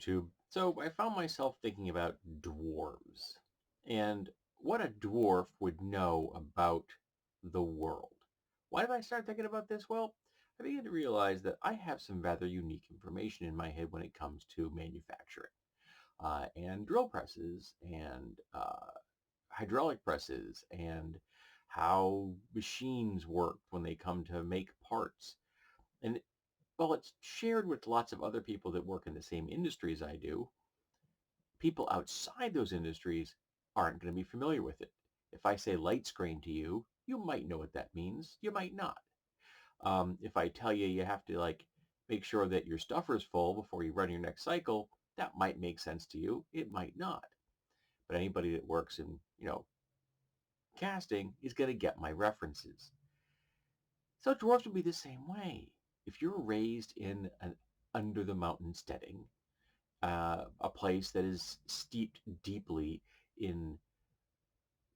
YouTube. So I found myself thinking about dwarves and what a dwarf would know about the world. Why did I start thinking about this? Well, I began to realize that I have some rather unique information in my head when it comes to manufacturing and drill presses and hydraulic presses and how machines work when they come to make parts. And while it's shared with lots of other people that work in the same industries I do, people outside those industries aren't going to be familiar with it. If I say light screen to you, you might know what that means. You might not. If I tell you you have to make sure that your stuffer's full before you run your next cycle, that might make sense to you. It might not. But anybody that works in, casting is going to get my references. So dwarves would be the same way. If you're raised in an under the mountain setting, a place that is steeped deeply in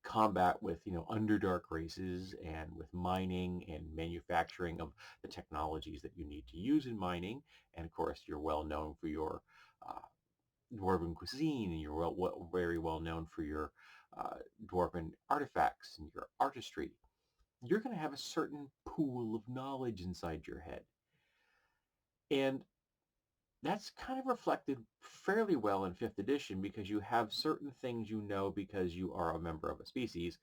combat with underdark races and with mining and manufacturing of the technologies that you need to use in mining, and of course you're well known for your uh, dwarven cuisine, and you're very well known for your uh, dwarven artifacts and your artistry. You're going to have a certain pool of knowledge inside your head, and that's kind of reflected fairly well in fifth edition because you have certain things because you are a member of a species.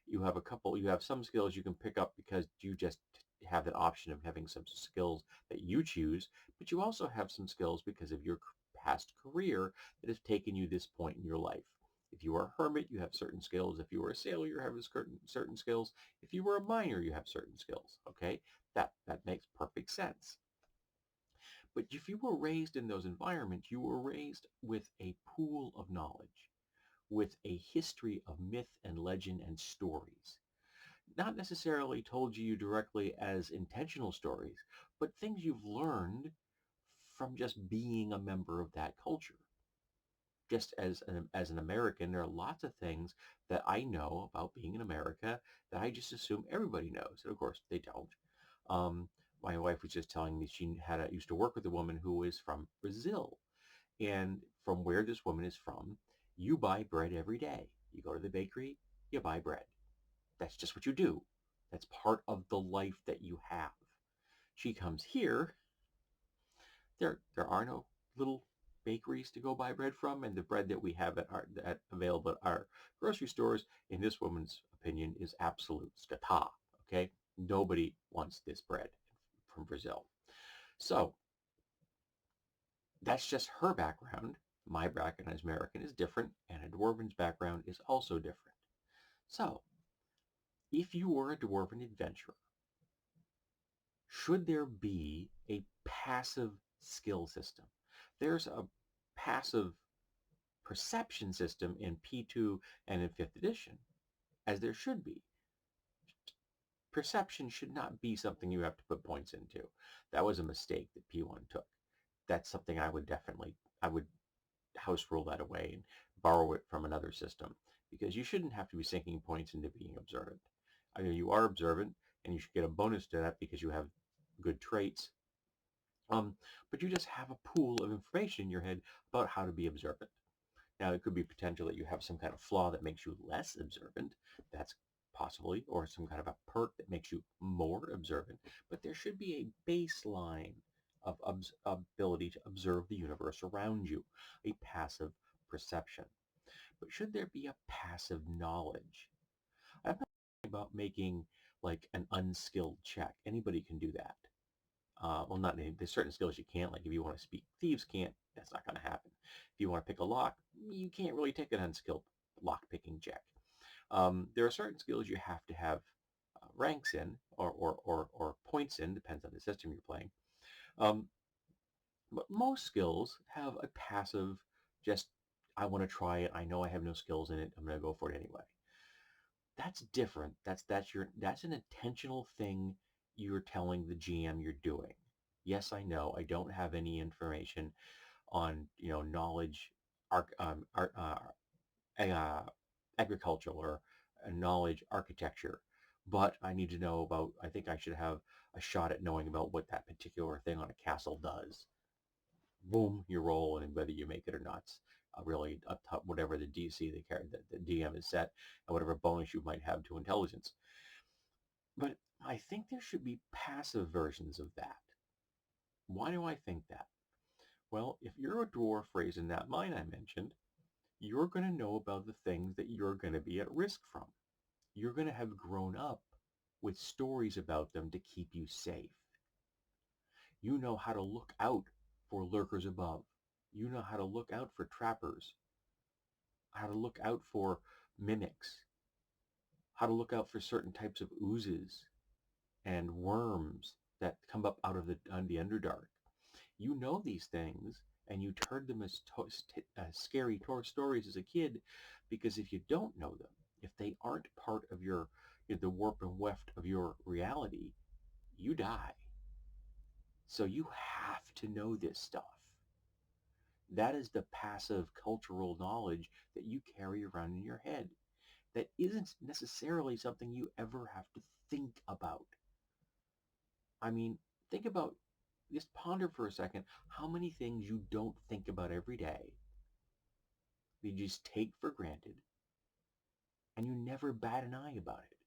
You have some skills you can pick up because you just have that option of having some skills that you choose, but you also have some skills because of your past career that has taken you this point in your life. If you are a hermit, you have certain skills. If you were a sailor, you have certain skills. If you were a miner, you have certain skills. Okay, that makes perfect sense. But if you were raised in those environments, you were raised with a pool of knowledge, with a history of myth and legend and stories. Not necessarily told to you directly as intentional stories, but things you've learned from just being a member of that culture. Just as an American, there are lots of things that I know about being in America that I just assume everybody knows. And of course, they don't. Um, my wife was just telling me she used to work with a woman who is from Brazil. And from where this woman is from, you buy bread every day. You go to the bakery, you buy bread. That's just what you do. That's part of the life that you have. She comes here, there are no little bakeries to go buy bread from, and the bread that we have available at our grocery stores, in this woman's opinion, is absolute skata. Okay, nobody wants this bread from Brazil. So that's just her background. My background as American is different, and a dwarven's background is also different. So, if you were a dwarven adventurer, should there be a passive skill system? There's a passive perception system in P2 and in 5th edition, as there should be. Perception should not be something you have to put points into. That was a mistake that P1 took. That's something I would house rule that away and borrow it from another system, because you shouldn't have to be sinking points into being observant. I mean, you are observant and you should get a bonus to that because you have good traits. Um, but you just have a pool of information in your head about how to be observant. Now, it could be potential that you have some kind of flaw that makes you less observant. That's possibly, or some kind of a perk that makes you more observant. But there should be a baseline of ability to observe the universe around you, a passive perception. But should there be a passive knowledge? I'm not talking about making like an unskilled check. Anybody can do that. Well, not any, there's certain skills you can't, like if you want to speak, thieves can't, that's not going to happen. If you want to pick a lock, you can't really take an unskilled lock picking check. There are certain skills you have to have ranks in or points in, depends on the system you're playing. Um, but most skills have a passive, just, I want to try it. I know I have no skills in it. I'm going to go for it anyway. That's different. That's an intentional thing you're telling the GM you're doing. Yes, I know I don't have any information on knowledge, art, uh, agricultural or knowledge architecture, but I need to know about. I think I should have a shot at knowing about what that particular thing on a castle does. boom, you roll, and whether you make it or not, really up top, whatever the DC the DM is set, and whatever bonus you might have to intelligence. But I think there should be passive versions of that. Why do I think that? Well, if you're a dwarf raised in that mine I mentioned, you're going to know about the things that you're going to be at risk from. You're going to have grown up with stories about them to keep you safe. You know how to look out for lurkers above. You know how to look out for trappers, how to look out for mimics, how to look out for certain types of oozes and worms that come up out of the Underdark. You know these things, and you heard them as scary stories as a kid, because if you don't know them, if they aren't part of the warp and weft of your reality, you die. So you have to know this stuff. That is the passive cultural knowledge that you carry around in your head. That isn't necessarily something you ever have to think about. I mean, think about, just ponder for a second how many things you don't think about every day, you just take for granted, and you never bat an eye about it.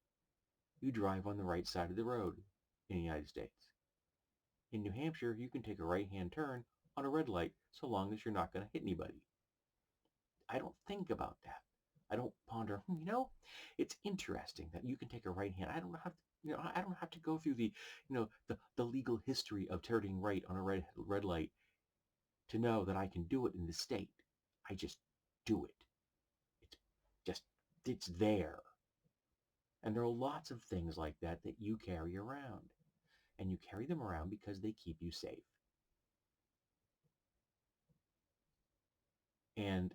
You drive on the right side of the road in the United States. In New Hampshire, you can take a right-hand turn on a red light so long as you're not going to hit anybody. I don't think about that. I don't ponder, it's interesting that you can take a right hand. I don't have to, I don't have to go through the legal history of turning right on a red light to know that I can do it in this state. I just do it. It's just, it's there. And there are lots of things like that that you carry around. And you carry them around because they keep you safe. And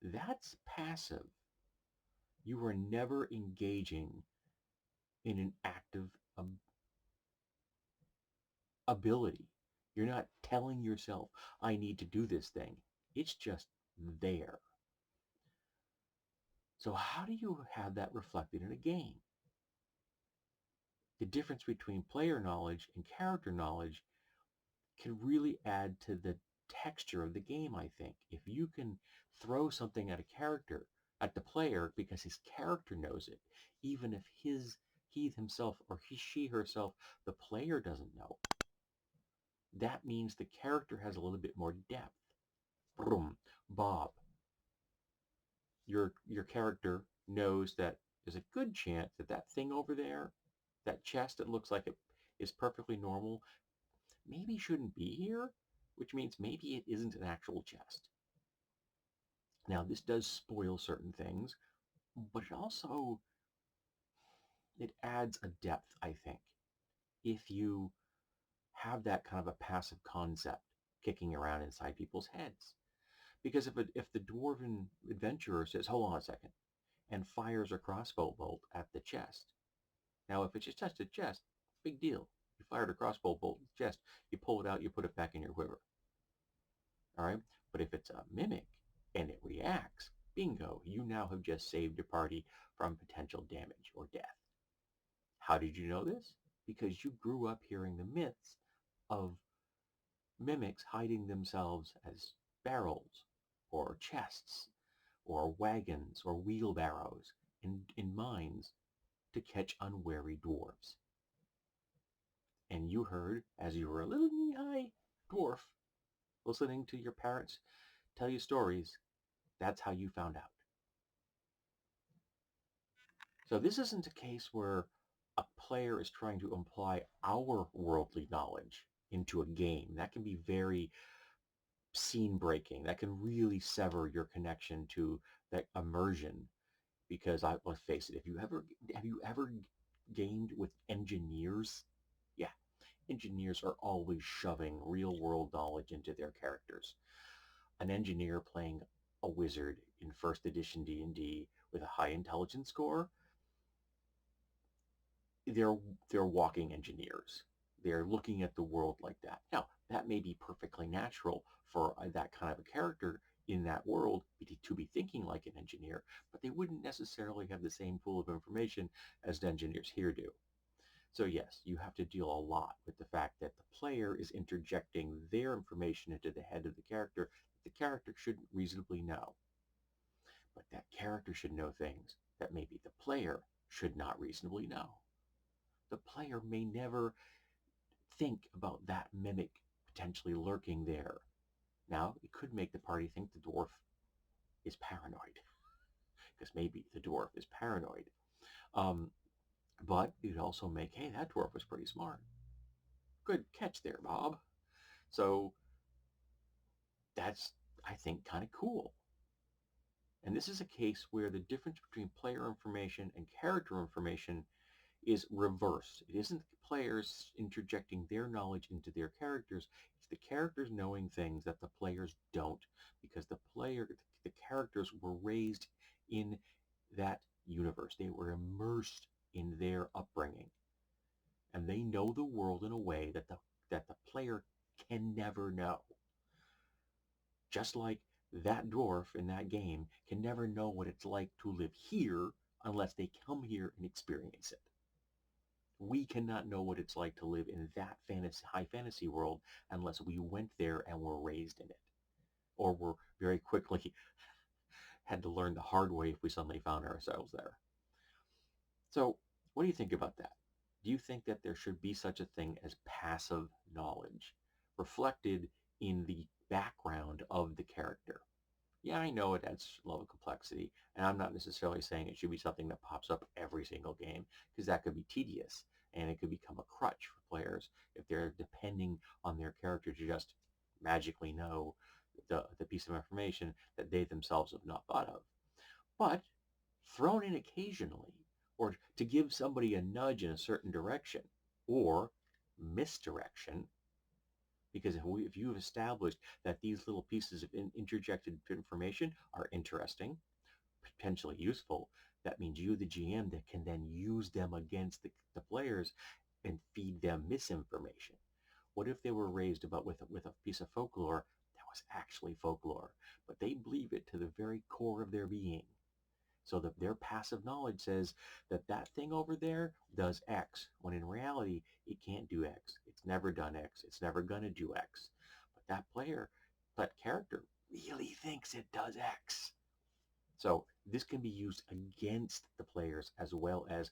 that's passive. You are never engaging in an active ability. You're not telling yourself, I need to do this thing. It's just there. So how do you have that reflected in a game? The difference between player knowledge and character knowledge can really add to the texture of the game, I think. If you can throw something at a character, at the player, because his character knows it, even if he himself or she herself, the player doesn't know, that means the character has a little bit more depth. Boom, Bob, your character knows that there's a good chance that that thing over there, that chest that looks like it is perfectly normal, maybe shouldn't be here, which means maybe it isn't an actual chest. Now, this does spoil certain things, but it adds a depth, I think, if you have that kind of a passive concept kicking around inside people's heads. Because if the dwarven adventurer says, hold on a second, and fires a crossbow bolt at the chest. Now, if it's just a chest, big deal. You fired a crossbow bolt at the chest, you pull it out, you put it back in your quiver. All right? But if it's a mimic and it reacts, bingo, you now have just saved your party from potential damage or death. How did you know this? Because you grew up hearing the myths of mimics hiding themselves as barrels or chests or wagons or wheelbarrows in mines to catch unwary dwarves. And you heard, as you were a little knee-high dwarf, listening to your parents tell you stories, that's how you found out. So this isn't a case where a player is trying to imply our worldly knowledge into a game. That can be very scene breaking. That can really sever your connection to that immersion. Because let's face it, have you ever gamed with engineers? Yeah, engineers are always shoving real world knowledge into their characters. An engineer playing a wizard in first edition D&D with a high intelligence score, they're they're walking engineers. They're looking at the world like that. Now, that may be perfectly natural for that kind of a character in that world to be thinking like an engineer, but they wouldn't necessarily have the same pool of information as the engineers here do. So yes, you have to deal a lot with the fact that the player is interjecting their information into the head of the character that the character shouldn't reasonably know. But that character should know things that maybe the player should not reasonably know. The player may never think about that mimic potentially lurking there. Now, it could make the party think the dwarf is paranoid, because maybe the dwarf is paranoid. Um, but it would also make, hey, that dwarf was pretty smart. Good catch there, Bob. So that's, I think, kind of cool. And this is a case where the difference between player information and character information is reversed. It isn't the players interjecting their knowledge into their characters. It's the characters knowing things that the players don't, because the characters were raised in that universe. They were immersed in their upbringing, and they know the world in a way that the player can never know. Just like that dwarf in that game can never know what it's like to live here unless they come here and experience it. We cannot know what it's like to live in that high fantasy world unless we went there and were raised in it, or were very quickly had to learn the hard way if we suddenly found ourselves there. So what do you think about that? Do you think that there should be such a thing as passive knowledge reflected in the background of the character? Yeah, I know it adds a level of complexity, and I'm not necessarily saying it should be something that pops up every single game, because that could be tedious, and it could become a crutch for players if they're depending on their character to just magically know the piece of information that they themselves have not thought of. But thrown in occasionally, or to give somebody a nudge in a certain direction, or misdirection, because if you have established that these little pieces of interjected information are interesting, potentially useful, that means you, the GM, that can then use them against the players and feed them misinformation. What if they were raised about with a piece of folklore that was actually folklore, but they believe it to the very core of their being? So that their passive knowledge says that that thing over there does X, when in reality, it can't do X. It's never done X. It's never going to do X. But that character really thinks it does X. So this can be used against the players as well as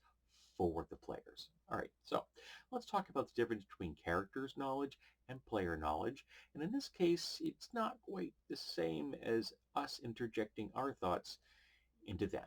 for the players. All right, so let's talk about the difference between characters' knowledge and player knowledge. And in this case, it's not quite the same as us interjecting our thoughts into them.